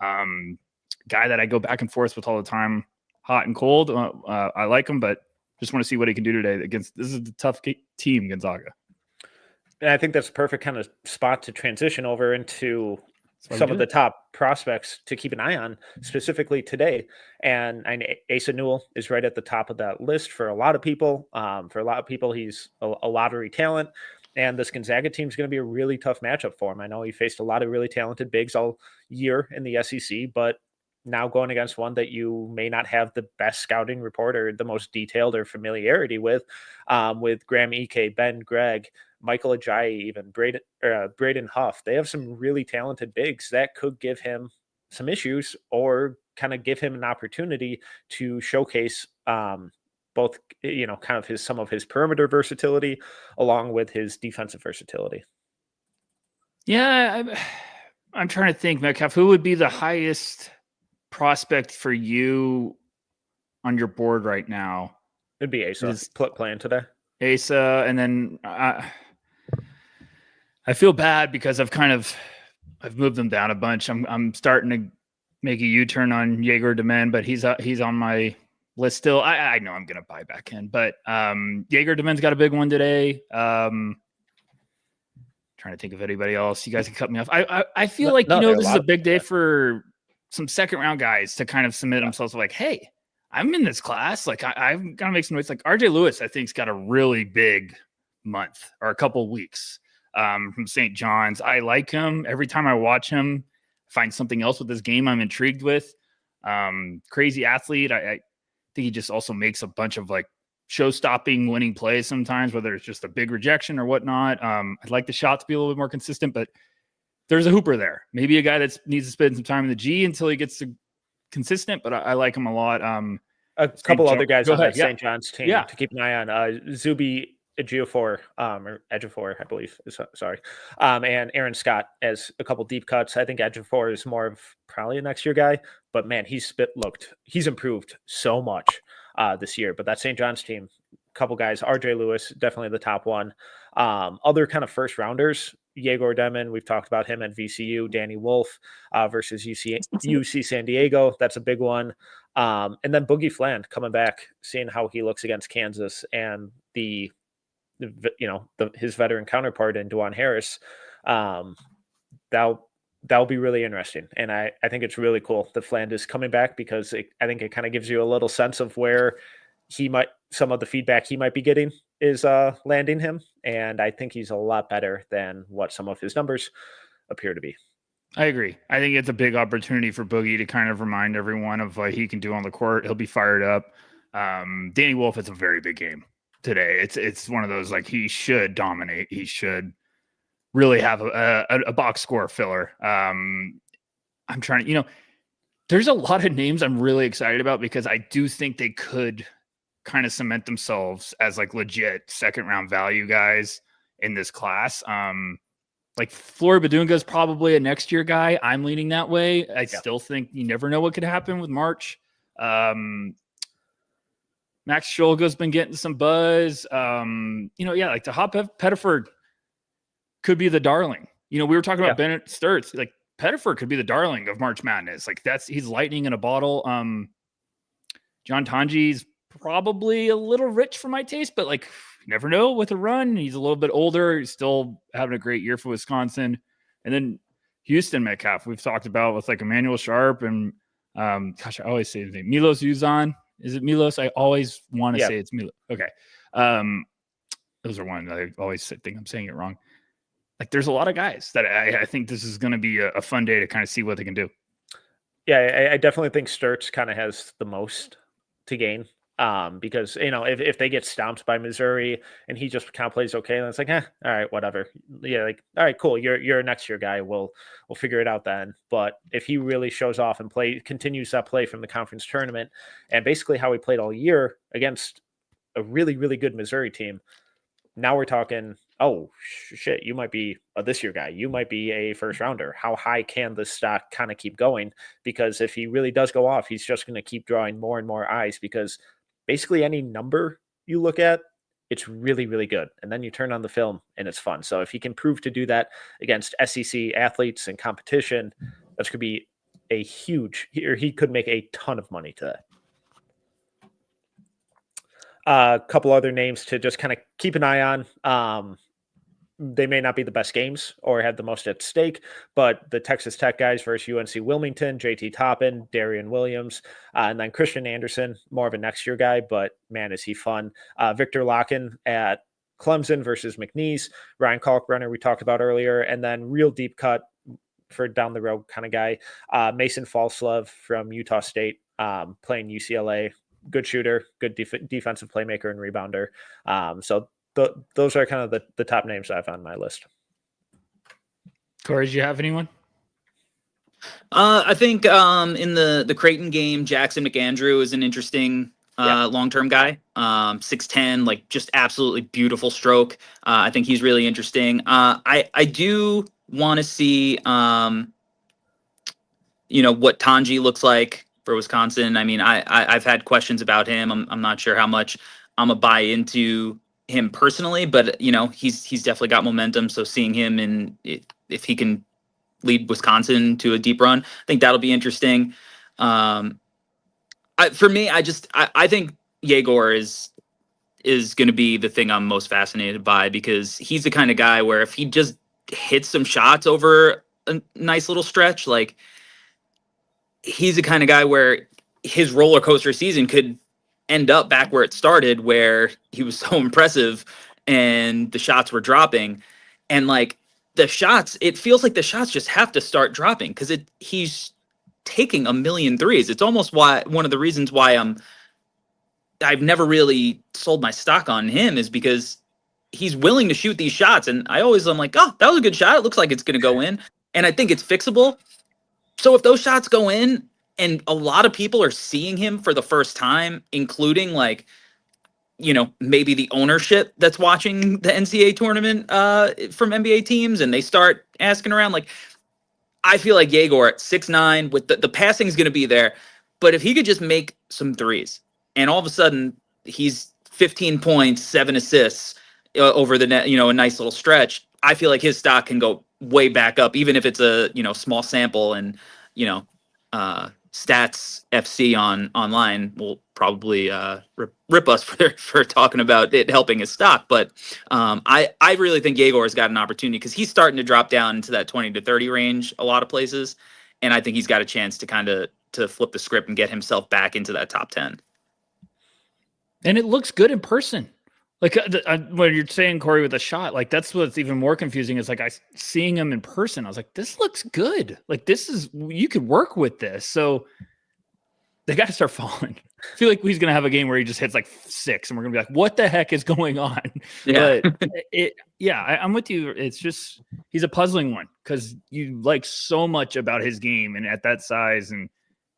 Speaker 3: guy that I go back and forth with all the time, hot and cold. I like him, but just want to see what he can do today against, this is a tough team, Gonzaga.
Speaker 1: And I think that's a perfect kind of spot to transition over into some of the top prospects to keep an eye on specifically today. And Asa Newell is right at the top of that list for a lot of people. For a lot of people, he's a lottery talent. And this Gonzaga team is going to be a really tough matchup for him. I know he faced a lot of really talented bigs all year in the SEC, but now going against one that you may not have the best scouting report or the most detailed or familiarity with Graham Ike, Ben Gregg, Michael Ajayi, even Braden Huff. They have some really talented bigs that could give him some issues or kind of give him an opportunity to showcase both, kind of some of his perimeter versatility along with his defensive versatility.
Speaker 3: Yeah, I'm trying to think, Metcalf, who would be the highest prospect for you on your board right now?
Speaker 1: It'd be Asa playing today.
Speaker 3: Asa, and then I feel bad because I've moved them down a bunch. I'm starting to make a U-turn on Jaeger Demen, but he's on my list still. I know I'm gonna buy back in, but Jaeger Demen's got a big one today. Trying to think of anybody else. You guys can cut me off. I feel like this is a big day for some second round guys to kind of submit themselves like, hey, I'm in this class. Like I'm gonna make some noise. Like RJ Lewis, I think's got a really big month or a couple of weeks from St. John's. I like him. Every time I watch him, I find something else with this game I'm intrigued with. Crazy athlete. I think he just also makes a bunch of like show-stopping winning plays sometimes, whether it's just a big rejection or whatnot. I'd like the shot to be a little bit more consistent, but there's a hooper there. Maybe a guy that needs to spend some time in the G until he gets to consistent, but I like him a lot.
Speaker 1: A couple other guys on that St. John's team to keep an eye on. Zuby Ejiofor, or Ejiofor, I believe. Sorry. And Aaron Scott as a couple deep cuts. I think Ejiofor is more of probably a next year guy, but man, he's improved so much this year. But that St. John's team, a couple guys, RJ Lewis, definitely the top one. Other kind of first rounders, Jaeger Demen, we've talked about him at VCU. Danny Wolf versus UC San Diego. That's a big one. And then Boogie Fland coming back, seeing how he looks against Kansas and his veteran counterpart in DeJuan Harris. That'll be really interesting. And I think it's really cool that Fland is coming back because I think it kind of gives you a little sense of where some of the feedback he might be getting is landing him. And I think he's a lot better than what some of his numbers appear to be.
Speaker 3: I agree. I think it's a big opportunity for Boogie to kind of remind everyone of what he can do on the court. He'll be fired up. Danny Wolf, it's a very big game today. It's one of those, like, he should dominate. He should really have a box score filler. I'm trying to, there's a lot of names I'm really excited about because I do think they could kind of cement themselves as like legit second round value guys in this class. Like Flory Badunga is probably a next year guy. I'm leaning that way. I still think you never know what could happen with March. Max Shulga's been getting some buzz. Like the Hop Pettiford could be the darling. We were talking about Bennett Sturts. Like Pettiford could be the darling of March Madness. Like he's lightning in a bottle. John Tanji's probably a little rich for my taste, but like you never know with a run. He's a little bit older. He's still having a great year for Wisconsin. And then Houston Metcalf, we've talked about with like Emmanuel Sharp and I always say his name. Milos Uzan. Is it Milos? I always want to say it's Milos. Okay. Those are one I always think I'm saying it wrong. Like there's a lot of guys that I think this is going to be a fun day to kind of see what they can do.
Speaker 1: Yeah, I definitely think Sturts kind of has the most to gain. Because if they get stomped by Missouri and he just kind of plays okay, then it's like, all right, whatever. Yeah, like, all right, cool. You're a next year guy. We'll figure it out then. But if he really shows off and continues that play from the conference tournament, and basically how he played all year against a really, really good Missouri team, now we're talking, oh shit, you might be a this year guy. You might be a first rounder. How high can this stock kind of keep going? Because if he really does go off, he's just going to keep drawing more and more eyes, because basically any number you look at, it's really, really good. And then you turn on the film and it's fun. So if he can prove to do that against SEC athletes and competition, that's could be he could make a ton of money today. A couple other names to just kind of keep an eye on. They may not be the best games or have the most at stake, but the Texas Tech guys versus UNC Wilmington, JT Toppin, Darian Williams, and then Christian Anderson, more of a next year guy, but man, is he fun. Victor Locken at Clemson versus McNeese, Ryan Kalkbrenner we talked about earlier, and then real deep cut for down the road kind of guy, Mason Falslove from Utah State, playing UCLA, good shooter, good defensive playmaker and rebounder. So those are kind of the top names I've on my list.
Speaker 3: Corey, do you have anyone?
Speaker 2: I think in the Creighton game, Jackson McAndrew is an interesting long-term guy. 6'10", like just absolutely beautiful stroke. I think he's really interesting. I do want to see what Tanji looks like for Wisconsin. I mean, I've had questions about him. I'm not sure how much I'm a buy into him personally, but he's definitely got momentum. So seeing him if he can lead Wisconsin to a deep run, I think that'll be interesting. For me, I think Yegor is going to be the thing I'm most fascinated by, because he's the kind of guy where if he just hits some shots over a nice little stretch, like he's the kind of guy where his roller coaster season could end up back where it started, where he was so impressive and the shots were dropping, and like the shots, it feels like the shots just have to start dropping because he's taking a million threes. It's almost one of the reasons why I've never really sold my stock on him, is because he's willing to shoot these shots. And I'm like, oh, that was a good shot. It looks like it's going to go in. And I think it's fixable. So if those shots go in, and a lot of people are seeing him for the first time, including maybe the ownership that's watching the NCAA tournament from NBA teams, and they start asking around, like, I feel like Yegor at 6'9", with the passing is going to be there, but if he could just make some threes, and all of a sudden he's 15 points, 7 assists over the net, a nice little stretch, I feel like his stock can go way back up, even if it's a small sample. And Stats FC online will probably rip us for talking about it helping his stock, but I really think Yegor has got an opportunity, because he's starting to drop down into that 20 to 30 range a lot of places, and I think he's got a chance to kind of flip the script and get himself back into that top 10.
Speaker 3: And it looks good in person. Like when you're saying, Corey, with a shot, like that's what's even more confusing, is like seeing him in person, I was like, this looks good. Like you could work with this. So they got to start falling. I feel like he's going to have a game where he just hits like 6 and we're going to be like, what the heck is going on?
Speaker 2: Yeah.
Speaker 3: But I'm with you. It's just, he's a puzzling one, because you like so much about his game and at that size, and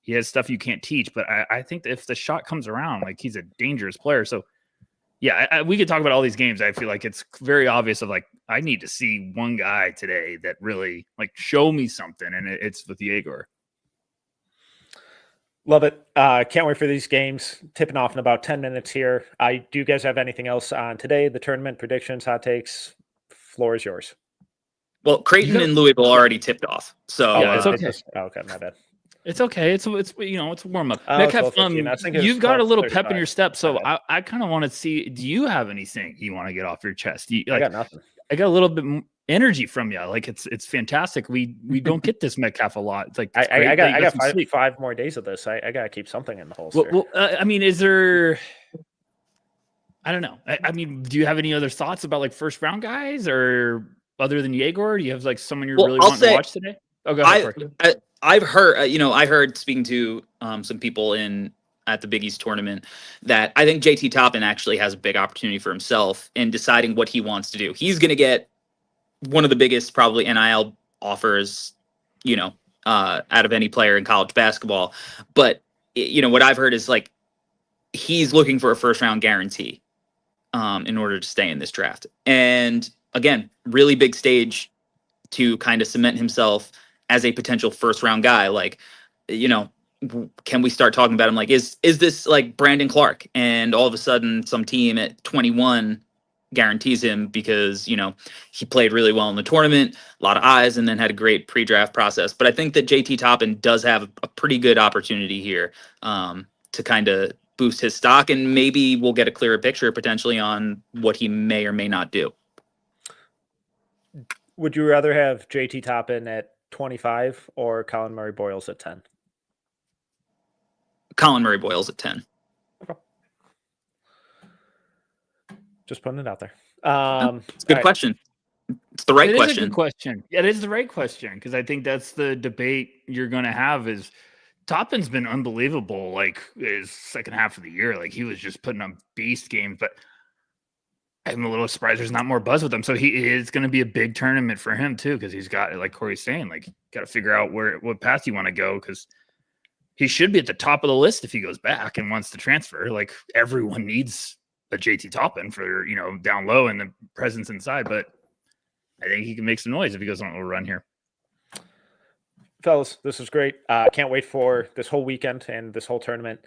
Speaker 3: he has stuff you can't teach. But I think that if the shot comes around, like he's a dangerous player. So yeah, we could talk about all these games. I feel like it's very obvious of like, I need to see one guy today that really like show me something. And it's with Yegor.
Speaker 1: Love it. Can't wait for these games. Tipping off in about 10 minutes here. Do you guys have anything else on today? The tournament predictions, hot takes? Floor is yours.
Speaker 4: Well, Creighton and Louisville already tipped off. So
Speaker 3: yeah, it's okay.
Speaker 1: Okay, my bad.
Speaker 3: It's okay. It's it's a warm up.
Speaker 1: Oh,
Speaker 3: Metcalf,
Speaker 1: 12:15.
Speaker 3: you've got a little pep in
Speaker 1: 35.
Speaker 3: your step, so I kind of want to see. Do you have anything you want to get off your chest?
Speaker 1: I got nothing.
Speaker 3: I got a little bit energy from you. Like it's fantastic. We don't get this Metcalf a lot. It's like
Speaker 1: I got five more days of this. I got to keep something in the holster.
Speaker 3: Well, I mean, is there? I don't know. I mean, do you have any other thoughts about like first round guys or other than Yegor? Do you have like someone you're really wanting to watch today? Oh, go ahead.
Speaker 4: I've heard, I heard speaking to some people at the Big East tournament that I think JT Toppin actually has a big opportunity for himself in deciding what he wants to do. He's going to get one of the biggest probably NIL offers, out of any player in college basketball. But, what I've heard is like he's looking for a first round guarantee in order to stay in this draft. And again, really big stage to kind of cement himself as a potential first round guy. Like, can we start talking about him? Like, is this like Brandon Clark? And all of a sudden some team at 21 guarantees him because, he played really well in the tournament, a lot of eyes, and then had a great pre-draft process. But I think that JT Toppin does have a pretty good opportunity here to kind of boost his stock. And maybe we'll get a clearer picture potentially on what he may or may not do.
Speaker 1: Would you rather have JT Toppin at 25 or Colin Murray Boyles at 10?
Speaker 4: Colin Murray Boyles at 10.
Speaker 1: Okay. Just putting it out there.
Speaker 4: It's a good question. It's the right question.
Speaker 3: It is a good question. Yeah, it is the right question because I think that's the debate you're going to have is Toppin's been unbelievable like his second half of the year. Like he was just putting up beast games, but I'm a little surprised there's not more buzz with him. So he is going to be a big tournament for him too, because he's got, like Corey's saying, like got to figure out what path you want to go, because he should be at the top of the list if he goes back and wants to transfer. Like everyone needs a JT Toppin for down low and the presence inside, but I think he can make some noise if he goes on a little run here.
Speaker 1: Fellas, this was great. Can't wait for this whole weekend and this whole tournament.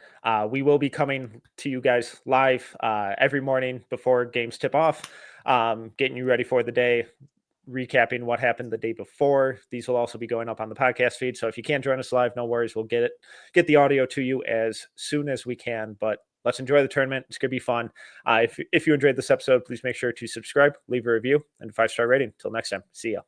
Speaker 1: We will be coming to you guys live every morning before games tip off, getting you ready for the day, recapping what happened the day before. These will also be going up on the podcast feed. So if you can't join us live, no worries. We'll get the audio to you as soon as we can. But let's enjoy the tournament. It's going to be fun. If you enjoyed this episode, please make sure to subscribe, leave a review, and a 5-star rating. Until next time, see ya.